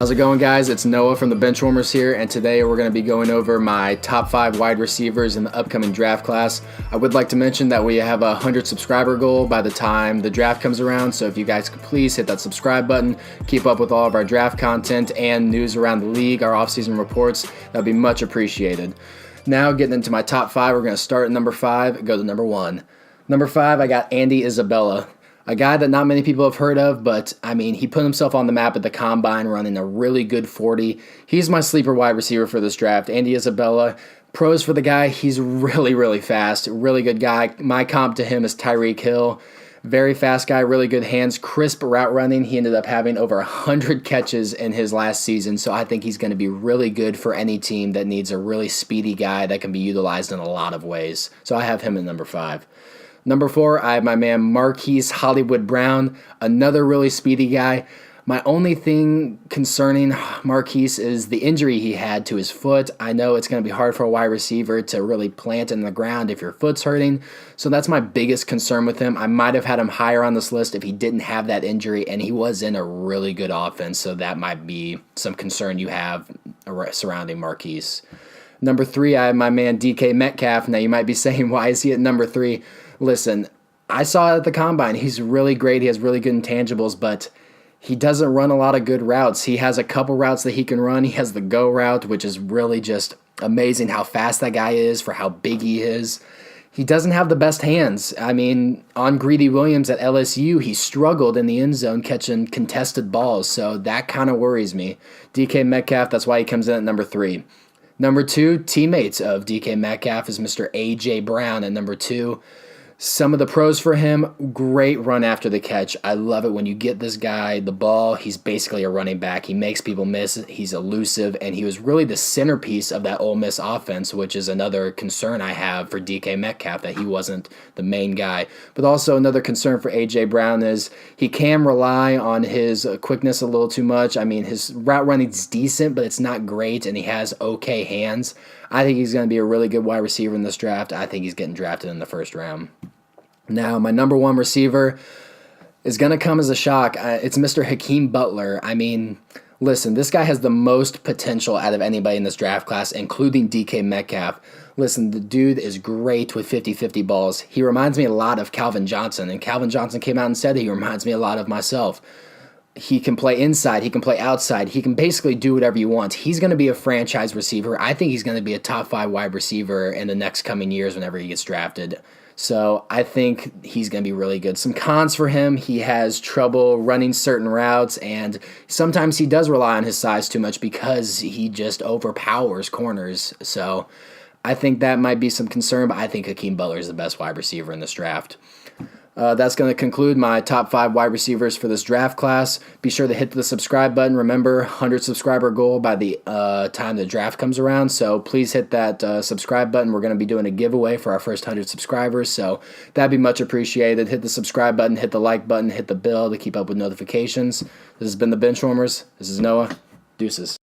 How's it going, guys? It's Noah from TheBenchWarmers here, and today we're going to be going over my top 5 wide receivers in the upcoming draft class. I would like to mention that we have a 100 subscriber goal by the time the draft comes around, so if you guys could please hit that subscribe button, keep up with all of our draft content and news around the league, our offseason reports, that would be much appreciated. Now, getting into my top 5, we're going to start at number 5 and go to number 1. Number 5, I got Isabella. A guy that not many people have heard of, but, he put himself on the map at the Combine running a really good 40. He's my sleeper wide receiver for this draft. Isabella. Pros for the guy, he's really fast. Really good guy. My comp to him is Tyreek Hill. Very fast guy, really good hands, crisp route running. He ended up having over 100 catches in his last season, so I think he's going to be really good for any team that needs a really speedy guy that can be utilized in a lot of ways. So I have him at number 5. Number 4, I have my man Marquise Brown, another really speedy guy. My only thing concerning Marquise is the injury he had to his foot. I know it's going to be hard for a wide receiver to really plant in the ground if your foot's hurting, so that's my biggest concern with him. I might have had him higher on this list if he didn't have that injury, and he was in a really good offense, so that might be some concern you have surrounding Marquise. Number 3, I have my man DK Metcalf. Now, you might be saying, why is he at number 3? Listen, I saw it at the Combine. He's really great. He has really good intangibles, but he doesn't run a lot of good routes. He has a couple routes that he can run. He has the go route, which is really just amazing how fast that guy is for how big he is. He doesn't have the best hands. On Greedy Williams at LSU, he struggled in the end zone catching contested balls, so that kind of worries me. DK Metcalf, that's why he comes in at number 3. Number 2, teammates of DK Metcalf is Mr. A.J. Brown at number 2. Some of the pros for him, great run after the catch. I love it when you get this guy the ball. He's basically a running back. He makes people miss. He's elusive, and he was really the centerpiece of that Ole Miss offense, which is another concern I have for DK Metcalf, that he wasn't the main guy. But also another concern for A.J. Brown is he can rely on his quickness a little too much. His route running's decent, but it's not great, and he has okay hands. I think he's going to be a really good wide receiver in this draft. I think he's getting drafted in the first round. Now, my number 1 receiver is going to come as a shock. It's Mr. Hakeem Butler. Listen, this guy has the most potential out of anybody in this draft class, including DK Metcalf. Listen, the dude is great with 50-50 balls. He reminds me a lot of Calvin Johnson, and Calvin Johnson came out and said he reminds me a lot of myself. He can play inside. He can play outside. He can basically do whatever you want. He's going to be a franchise receiver. I think he's going to be a top 5 wide receiver in the next coming years whenever he gets drafted. So I think he's going to be really good. Some cons for him, he has trouble running certain routes, and sometimes he does rely on his size too much because he just overpowers corners. So I think that might be some concern, but I think Hakeem Butler is the best wide receiver in this draft. That's going to conclude my top 5 wide receivers for this draft class. Be sure to hit the subscribe button. Remember, 100 subscriber goal by the time the draft comes around. So please hit that subscribe button. We're going to be doing a giveaway for our first 100 subscribers. So that'd be much appreciated. Hit the subscribe button, hit the like button, hit the bell to keep up with notifications. This has been the Benchwarmers. This is Noah. Deuces.